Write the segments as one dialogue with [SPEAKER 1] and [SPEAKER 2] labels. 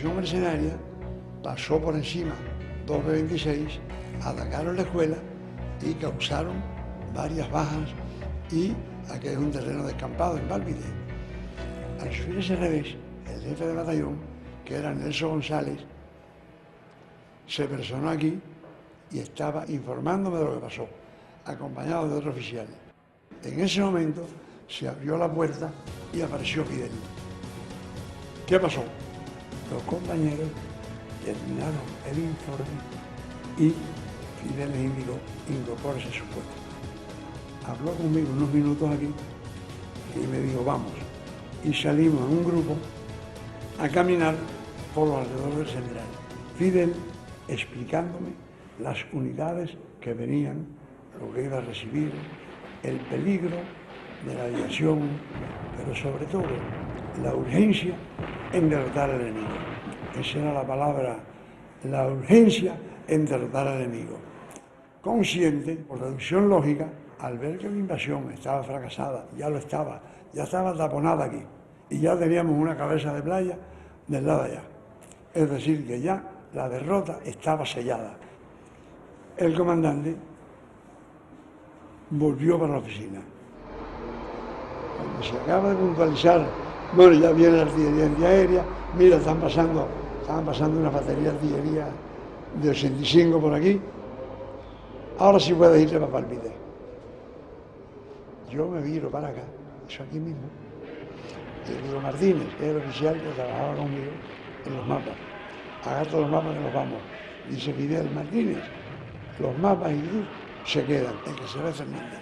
[SPEAKER 1] división mercenaria pasó por encima 2 B-26, atacaron la escuela y causaron varias bajas, y aquí es un terreno descampado en Válvide. Al subir ese revés, el jefe de batallón, que era Nelson González, se personó aquí y estaba informándome de lo que pasó, acompañado de otro oficial. En ese momento se abrió la puerta y apareció Fidel. ¿Qué pasó? Los compañeros terminaron el informe y Fidel les indicó: incorpórese a su puesto. Habló conmigo unos minutos aquí y me dijo: vamos. Y salimos en un grupo a caminar por los alrededores del central. Fidel explicándome las unidades que venían, lo que iba a recibir, el peligro de la aviación, pero sobre todo la urgencia en derrotar al enemigo. Esa era la palabra, la urgencia en derrotar al enemigo. Consciente, por deducción lógica, al ver que la invasión estaba fracasada, ya estaba taponada aquí, y ya teníamos una cabeza de playa del lado de allá. Es decir, que ya la derrota estaba sellada. El comandante volvió para la oficina. Cuando se acaba de puntualizar, bueno, ya viene la artillería antiaérea, mira, estaban pasando una batería de artillería de 85 por aquí, ahora sí puedes irte para Válvide. Yo me viro para acá, eso aquí mismo, y digo: Martínez, que es el oficial que trabajaba conmigo en los mapas, agarra los mapas que nos vamos. Dice Fidel: Martínez, los mapas y tú se quedan, el que se ve Fernández.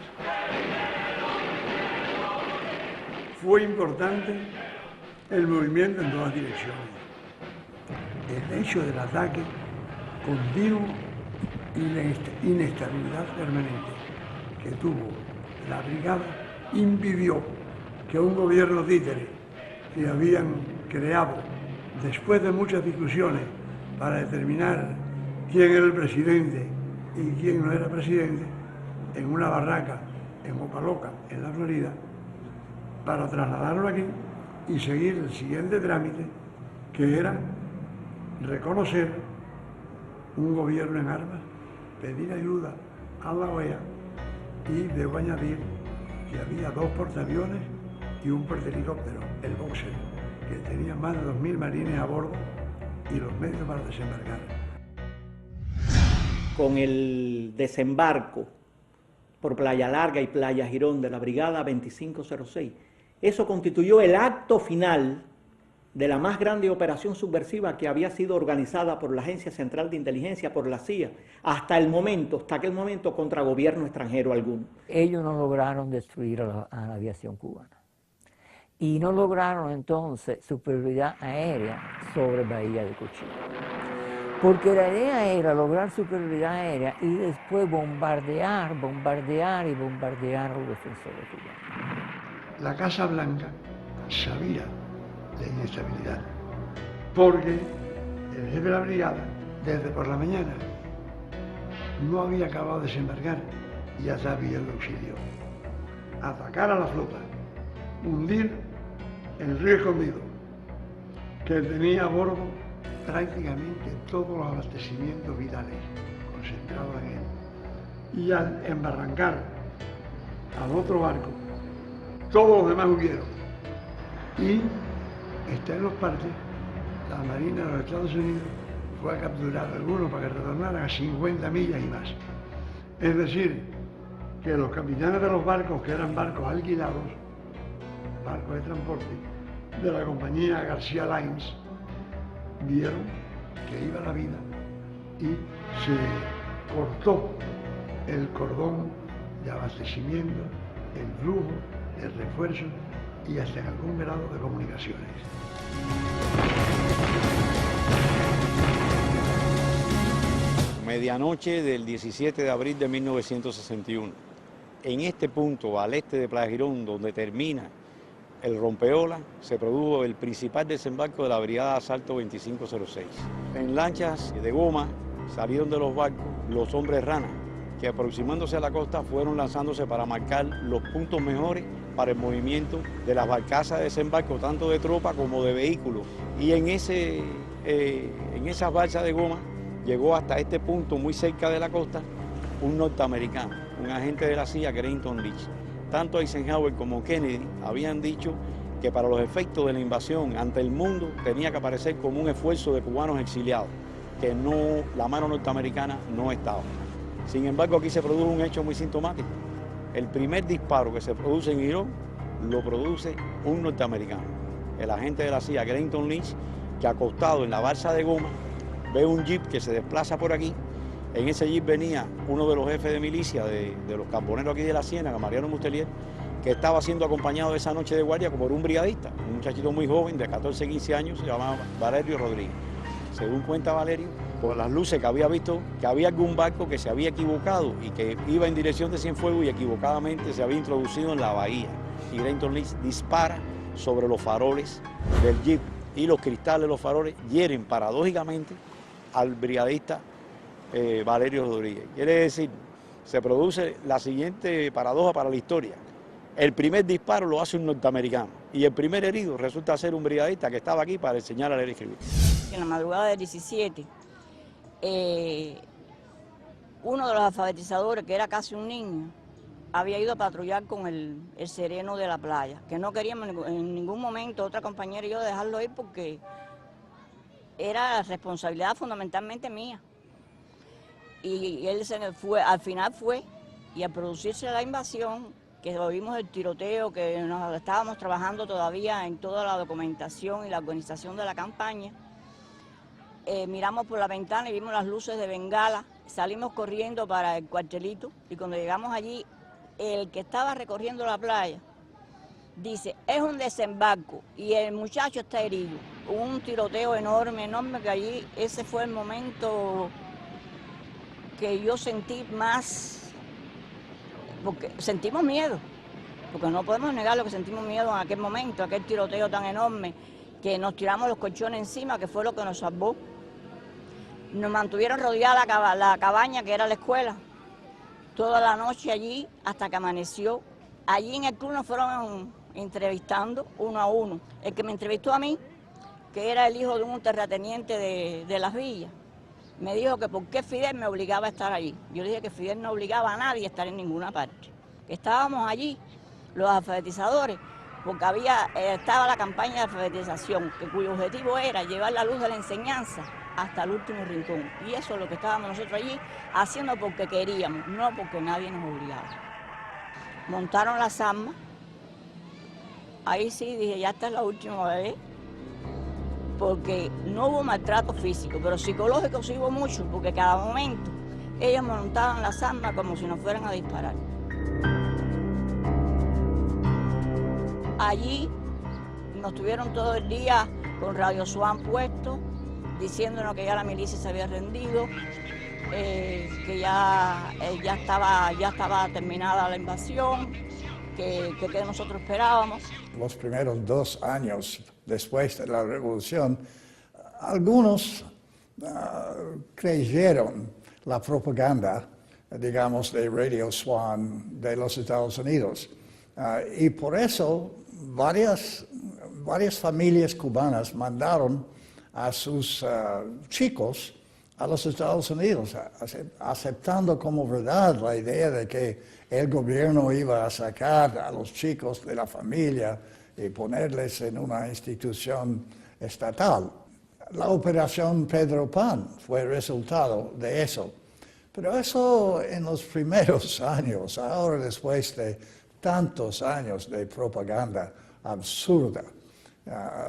[SPEAKER 1] Fue importante el movimiento en todas direcciones. El hecho del ataque continuo y la inestabilidad permanente que tuvo la brigada impidió que un gobierno títere que habían creado después de muchas discusiones para determinar quién era el presidente y quién no era presidente, en una barraca en Opaloca, en la Florida, para trasladarlo aquí y seguir el siguiente trámite, que era reconocer un gobierno en armas, pedir ayuda a la OEA, y debo añadir que había 2 portaaviones y un portahelicóptero, el Boxer, que tenía más de 2.000 marines a bordo y los medios para desembarcar.
[SPEAKER 2] Con el desembarco por Playa Larga y Playa Girón de la Brigada 2506, eso constituyó el acto final de la más grande operación subversiva que había sido organizada por la Agencia Central de Inteligencia, por la CIA, hasta aquel momento contra gobierno extranjero alguno.
[SPEAKER 3] Ellos no lograron destruir a la aviación cubana y no lograron entonces superioridad aérea sobre Bahía de Cochino, porque la idea era lograr superioridad aérea y después bombardear a los defensores cubanos.
[SPEAKER 1] La Casa Blanca sabía de inestabilidad, porque el jefe de la brigada, desde por la mañana, no había acabado de desembarcar y ya sabía el auxilio: atacar a la flota, hundir el río Escondido, que tenía a bordo prácticamente todos los abastecimientos vitales concentrados en él, y al embarrancar al otro barco, todos los demás huyeron. Y está en los partes, la Marina de los Estados Unidos fue a capturar a algunos para que retornaran a 50 millas y más. Es decir, que los capitanes de los barcos, que eran barcos alquilados, barcos de transporte, de la compañía García Lines, vieron que iba la vida y se cortó el cordón de abastecimiento, el flujo, el refuerzo y hasta en algún grado de comunicaciones.
[SPEAKER 4] Medianoche del 17 de abril de 1961. En este punto, al este de Playa Girón, donde termina el rompeolas, se produjo el principal desembarco de la Brigada de Asalto 2506. En lanchas de goma salieron de los barcos los hombres rana, que aproximándose a la costa fueron lanzándose para marcar los puntos mejores para el movimiento de las barcazas de desembarco, tanto de tropa como de vehículos. Y en ese en esas balsas de goma llegó hasta este punto muy cerca de la costa un norteamericano, un agente de la CIA, Creighton Leach. Tanto Eisenhower como Kennedy habían dicho que para los efectos de la invasión ante el mundo tenía que aparecer como un esfuerzo de cubanos exiliados, que no, la mano norteamericana no estaba. Sin embargo, aquí se produjo un hecho muy sintomático. El primer disparo que se produce en Irón lo produce un norteamericano, el agente de la CIA, Creighton Leach, que acostado en la balsa de goma ve un jeep que se desplaza por aquí. En ese jeep venía uno de los jefes de milicia de los camponeros aquí de la Ciénaga, Mariano Mustelier, que estaba siendo acompañado esa noche de guardia por un brigadista, un muchachito muy joven de 14, 15 años, se llamaba Valerio Rodríguez. Según cuenta Valerio, por las luces que había visto, que había algún barco que se había equivocado y que iba en dirección de Cienfuegos y equivocadamente se había introducido en la bahía. Y Creighton Leach dispara sobre los faroles del jeep y los cristales de los faroles hieren paradójicamente al brigadista Valerio Rodríguez. Quiere decir, se produce la siguiente paradoja para la historia. El primer disparo lo hace un norteamericano y el primer herido resulta ser un brigadista que estaba aquí para enseñar a leer y escribir.
[SPEAKER 5] En la madrugada del 17, uno de los alfabetizadores, que era casi un niño, había ido a patrullar con el sereno de la playa, que no queríamos en ningún momento, otra compañera y yo, dejarlo ir porque era responsabilidad fundamentalmente mía. Y él fue, al final fue, y al producirse la invasión, que oímos el tiroteo, que nos estábamos trabajando todavía en toda la documentación y la organización de la campaña, miramos por la ventana y vimos las luces de bengala, salimos corriendo para el cuartelito y cuando llegamos allí, el que estaba recorriendo la playa dice, es un desembarco y el muchacho está herido. Hubo un tiroteo enorme, enorme, que allí ese fue el momento que yo sentí más, porque sentimos miedo, porque no podemos negar lo que sentimos miedo en aquel momento, aquel tiroteo tan enorme, que nos tiramos los colchones encima, que fue lo que nos salvó. Nos mantuvieron rodeada la cabaña, que era la escuela, toda la noche allí hasta que amaneció. Allí en el club nos fueron entrevistando uno a uno. El que me entrevistó a mí, que era el hijo de un terrateniente de Las Villas, me dijo que por qué Fidel me obligaba a estar allí. Yo dije que Fidel no obligaba a nadie a estar en ninguna parte. Que estábamos allí, los alfabetizadores, porque estaba la campaña de alfabetización, cuyo objetivo era llevar la luz de la enseñanza hasta el último rincón. Y eso es lo que estábamos nosotros allí haciendo porque queríamos, no porque nadie nos obligaba. Montaron las armas, ahí sí dije, ya esta es la última vez, porque no hubo maltrato físico, pero psicológico sí hubo mucho, porque cada momento ellos montaban las armas como si nos fueran a disparar. Allí nos tuvieron todo el día con Radio Swan puesto, diciéndonos que ya la milicia se había rendido, que ya estaba terminada la invasión, que nosotros esperábamos.
[SPEAKER 6] Los primeros 2 años después de la revolución, algunos creyeron la propaganda, digamos, de Radio Swan de los Estados Unidos. Y por eso varias familias cubanas mandaron a sus chicos a los Estados Unidos, aceptando como verdad la idea de que el gobierno iba a sacar a los chicos de la familia y ponerles en una institución estatal. La operación Pedro Pan fue el resultado de eso. Pero eso en los primeros años, ahora después de tantos años de propaganda absurda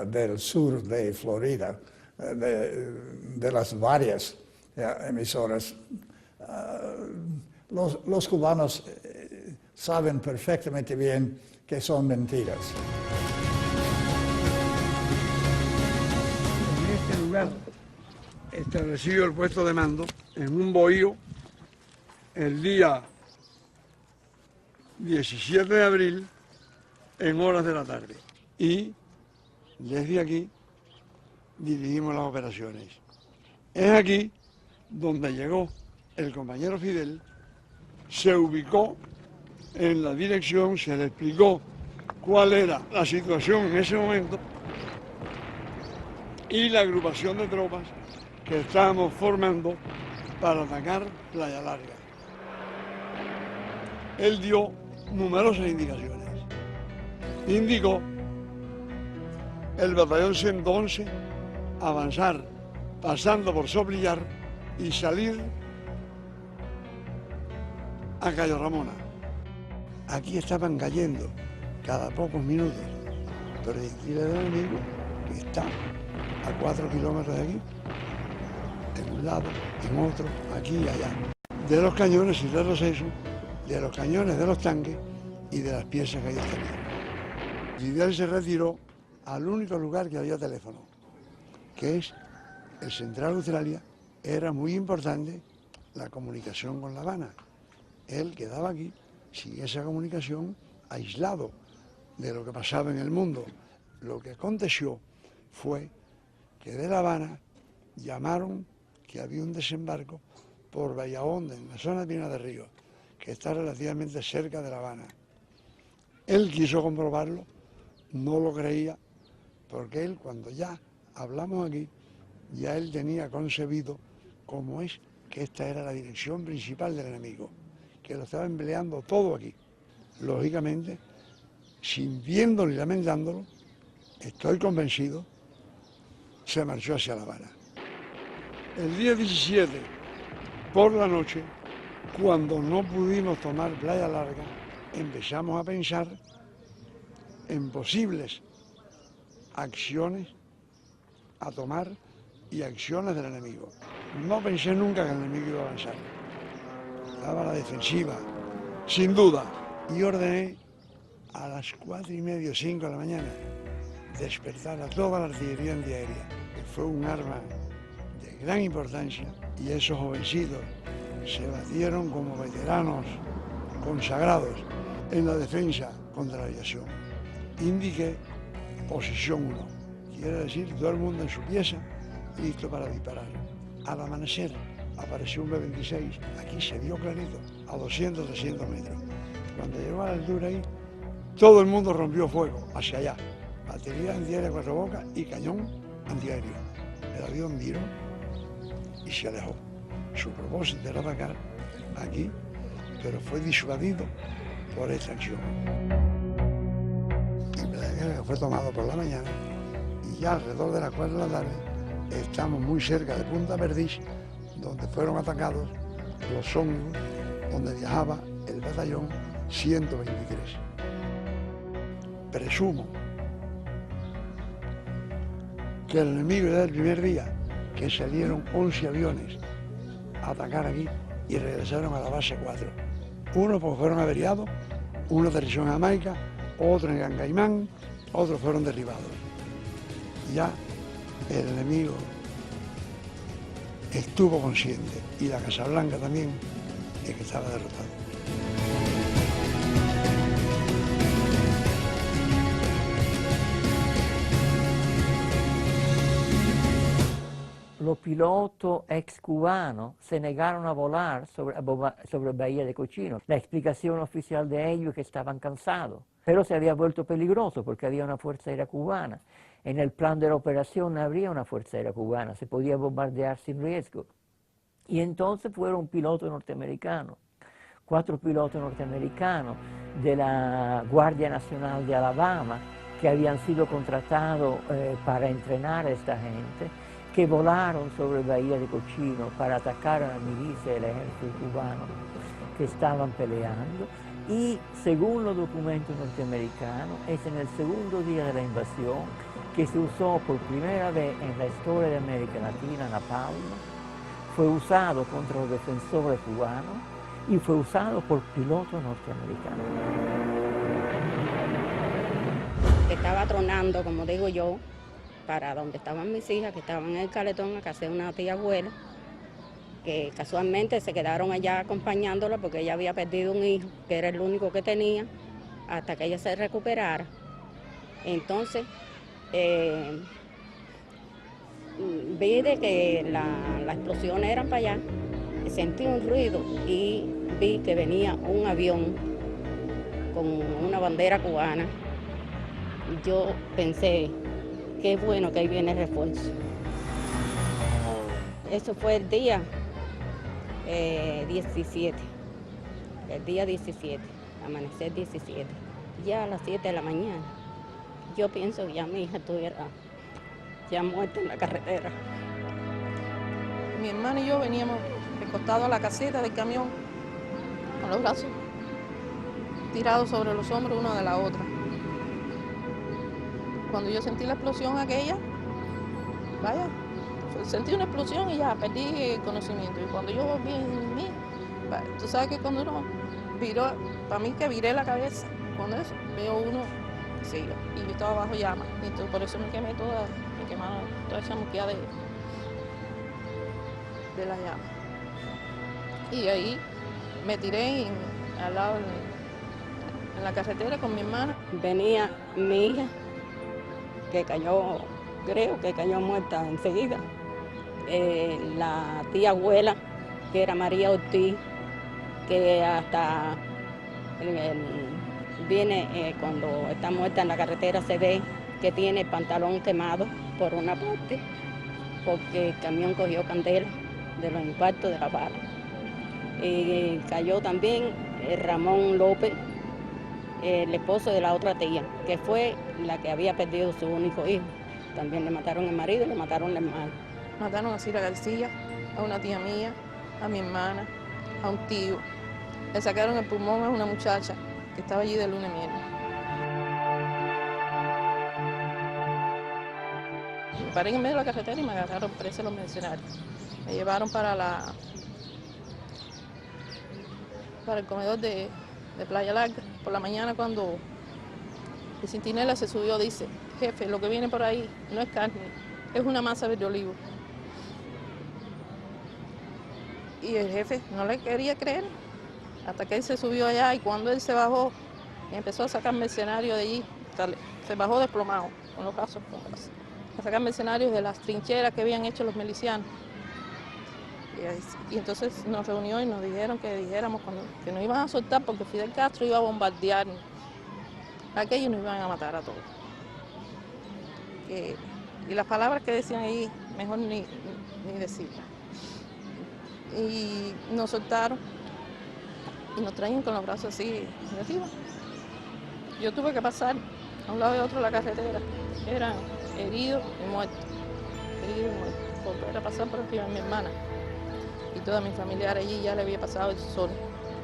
[SPEAKER 6] del sur de Florida, de las varias emisoras, los cubanos saben perfectamente bien que son mentiras.
[SPEAKER 1] En este lugar establecido el puesto de mando en un bohío el día 17 de abril en horas de la tarde. Y desde aquí dirigimos las operaciones. Es aquí donde llegó el compañero Fidel, se ubicó en la dirección, se le explicó cuál era la situación en ese momento y la agrupación de tropas que estábamos formando para atacar Playa Larga. Él dio numerosas indicaciones. Indicó el batallón 111 avanzar pasando por Soplillar y salir a Cayo Ramona. Aquí estaban cayendo cada pocos minutos proyectiles del enemigo que está a 4 kilómetros de aquí, en un lado, en otro, aquí y allá. De los cañones y retroceso, de los cañones de los tanques y de las piezas que ellos tenían. Fidel se retiró al único lugar que había teléfono, que es el Central Australia. Era muy importante la comunicación con La Habana. Él quedaba aquí sin esa comunicación, aislado de lo que pasaba en el mundo. Lo que aconteció fue que de La Habana llamaron que había un desembarco por Bahahonda, en la zona de Pinar del Río, que está relativamente cerca de La Habana. Él quiso comprobarlo, no lo creía, porque él, cuando ya hablamos aquí, ya él tenía concebido cómo es que esta era la dirección principal del enemigo, que lo estaba empleando todo aquí. Lógicamente, sintiéndolo y lamentándolo, estoy convencido, se marchó hacia La Habana. El día 17, por la noche, cuando no pudimos tomar Playa Larga, empezamos a pensar en posibles acciones a tomar y acciones del enemigo. No pensé nunca que el enemigo iba a avanzar. Estaba a la defensiva, sin duda, y ordené a las 4:30 o 5 de la mañana despertar a toda la artillería antiaérea, que fue un arma de gran importancia, y esos jovencitos se batieron como veteranos consagrados en la defensa contra la aviación. Indiqué posición 1, quiere decir todo el mundo en su pieza, listo para disparar. Al amanecer apareció un B-26, aquí se vio clarito, a 200, 300 metros. Cuando llegó a la altura ahí, todo el mundo rompió fuego hacia allá. Batería antiaérea 4 bocas y cañón antiaéreo. El avión viró y se alejó. Su propósito era atacar aquí, pero fue disuadido por esta acción. El Playa fue tomado por la mañana y ya alrededor de las 4 de la tarde estamos muy cerca de Punta Perdiz, donde fueron atacados los ómnibus donde viajaba el batallón 123. Presumo que el enemigo era el primer día que salieron 11 aviones a atacar aquí y regresaron a la base 4. Unos porque fueron averiados, uno aterrizó en Jamaica, otro en Gran Caimán, otros fueron derribados. Ya el enemigo estuvo consciente, y la Casa Blanca también, de que estaba derrotado.
[SPEAKER 3] Los pilotos ex cubanos se negaron a volar sobre Bahía de Cochinos. La explicación oficial de ellos es que estaban cansados, pero se había vuelto peligroso porque había una fuerza aérea cubana. En el plan de la operación no habría una fuerza aérea cubana, se podía bombardear sin riesgo. Y entonces fueron pilotos norteamericanos, 4 pilotos norteamericanos de la Guardia Nacional de Alabama, que habían sido contratados para entrenar a esta gente, que volaron sobre Bahía de Cochinos para atacar a la milicia del ejército cubano que estaban peleando. Y según los documentos norteamericanos, es en el segundo día de la invasión que se usó por primera vez en la historia de América Latina napalm. Fue usado contra los defensores cubanos y fue usado por pilotos norteamericanos.
[SPEAKER 7] Estaba tronando, como digo yo, para donde estaban mis hijas, que estaban en el Caletón, a casa de una tía abuela, que casualmente se quedaron allá acompañándola porque ella había perdido un hijo, que era el único que tenía, hasta que ella se recuperara. Entonces, vi de que las explosiones eran para allá, sentí un ruido y vi que venía un avión con una bandera cubana. Yo pensé qué bueno que ahí viene el refuerzo. Eso fue el día 17, el día 17, amanecer 17, ya a las 7 de la mañana. Yo pienso que ya mi hija estuviera ya muerta en la carretera.
[SPEAKER 8] Mi hermana y yo veníamos recostados a la caseta del camión, con los brazos tirados sobre los hombros una de la otra. Cuando yo sentí la explosión aquella, vaya, sentí una explosión y ya perdí el conocimiento. Y cuando yo volví en mí, tú sabes que cuando uno viró, para mí que viré la cabeza, cuando eso, veo uno, sí, y yo estaba bajo llamas. Y entonces, por eso me quemaron toda esa muquía de las llamas. Y ahí me tiré al lado en la carretera con mi hermana.
[SPEAKER 7] Venía mi hija, que cayó, creo que cayó muerta enseguida. La tía abuela, que era María Ortiz, que hasta viene cuando está muerta en la carretera se ve que tiene el pantalón quemado por una parte, porque el camión cogió candela de los impactos de la bala. Y cayó también Ramón López, el esposo de la otra tía, que fue la que había perdido su único hijo. También le mataron el marido y le mataron la hermana.
[SPEAKER 8] Mataron a Cira García, a una tía mía, a mi hermana, a un tío. Le sacaron el pulmón a una muchacha que estaba allí de luna de miel. Me paré en medio de la carretera y me agarraron presa los mercenarios. Me llevaron para el comedor de Playa Larga. Por la mañana cuando el centinela se subió, dice: jefe, lo que viene por ahí no es carne, es una masa de olivo. Y el jefe no le quería creer, hasta que él se subió allá, y cuando él se bajó y empezó a sacar mercenarios de allí, se bajó desplomado, con los brazos a sacar mercenarios de las trincheras que habían hecho los milicianos. Y entonces nos reunió y nos dijeron que dijéramos que nos iban a soltar porque Fidel Castro iba a bombardear aquello y nos iban a matar a todos. Y las palabras que decían ahí, mejor ni decirlas. Y nos soltaron y nos traían con los brazos así arriba. Yo tuve que pasar a un lado y a otro de la carretera. Eran heridos y muertos. Heridos y muertos. Volver a pasar por arriba de mi hermana. Y toda mi familia allí ya le había pasado el sol,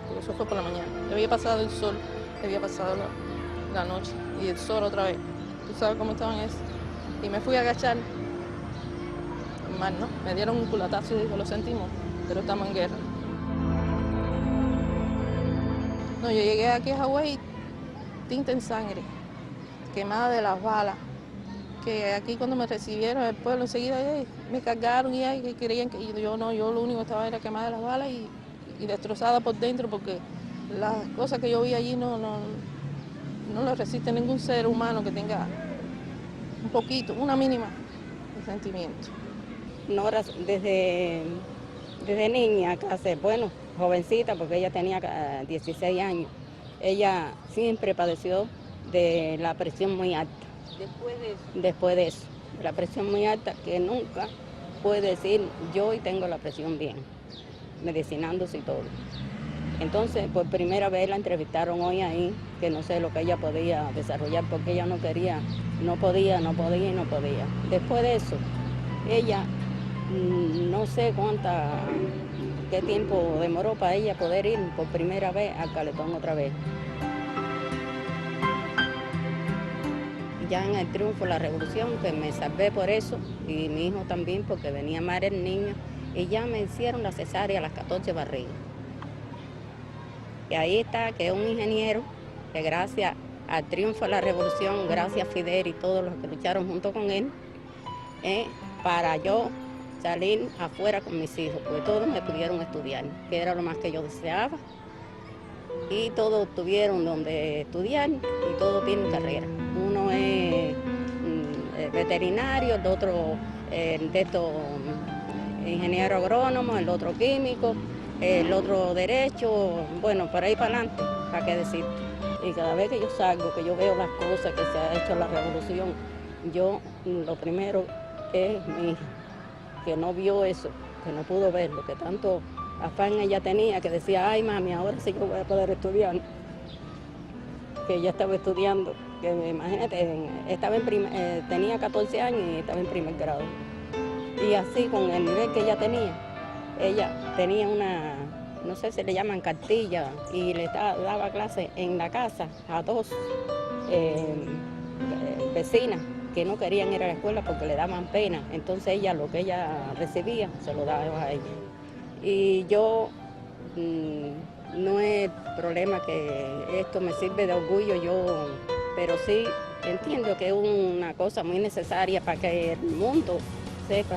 [SPEAKER 8] porque eso fue por la mañana. Le había pasado el sol, le había pasado la noche y el sol otra vez. ¿Tú sabes cómo estaban eso? Y me fui a agachar. Mal, ¿no? Me dieron un culatazo y dijo: lo sentimos, pero estamos en guerra. No, yo llegué aquí a Hawái, tinta en sangre, quemada de las balas. Que aquí cuando me recibieron el pueblo enseguida me cargaron y que creían que yo no, yo lo único que estaba era quemada de las balas y destrozada por dentro, porque las cosas que yo vi allí no le resiste ningún ser humano que tenga un poquito, una mínima de sentimiento.
[SPEAKER 7] Nora desde niña, bueno, jovencita, porque ella tenía 16 años, ella siempre padeció de la presión muy alta. Después de eso, la presión muy alta, que nunca puede decir yo hoy tengo la presión bien, medicinándose y todo. Entonces, por primera vez la entrevistaron hoy ahí, que no sé lo que ella podía desarrollar, porque ella no quería, no podía. Después de eso, ella, no sé qué tiempo demoró para ella poder ir por primera vez al Caletón otra vez. Ya en el triunfo de la revolución, que me salvé por eso, y mi hijo también, porque venía mal el niño, y ya me hicieron la cesárea a las 14 barrigas. Y ahí está, que es un ingeniero, que gracias al triunfo de la revolución, gracias a Fidel y todos los que lucharon junto con él, para yo salir afuera con mis hijos, porque todos me pudieron estudiar, que era lo más que yo deseaba. Y todos tuvieron donde estudiar y todos tienen carrera. Uno es veterinario, el otro ingeniero agrónomo, el otro químico, el otro derecho, bueno, por ahí para adelante, ¿para qué decirte? Y cada vez que yo salgo, que yo veo las cosas que se ha hecho la revolución, yo lo primero es mi hija, que no vio eso, que no pudo verlo, que tanto afán ella tenía, que decía, ay mami, ahora sí que voy a poder estudiar. Que ella estaba estudiando, que imagínate, tenía 14 años y estaba en primer grado. Y así, con el nivel que ella tenía una, no sé si le llaman cartilla, y le daba clases en la casa a 2 vecinas que no querían ir a la escuela porque le daban pena. Entonces ella, lo que ella recibía, se lo daba a ella. Y yo, no es problema que esto me sirve de orgullo, pero sí entiendo que es una cosa muy necesaria para que el mundo sepa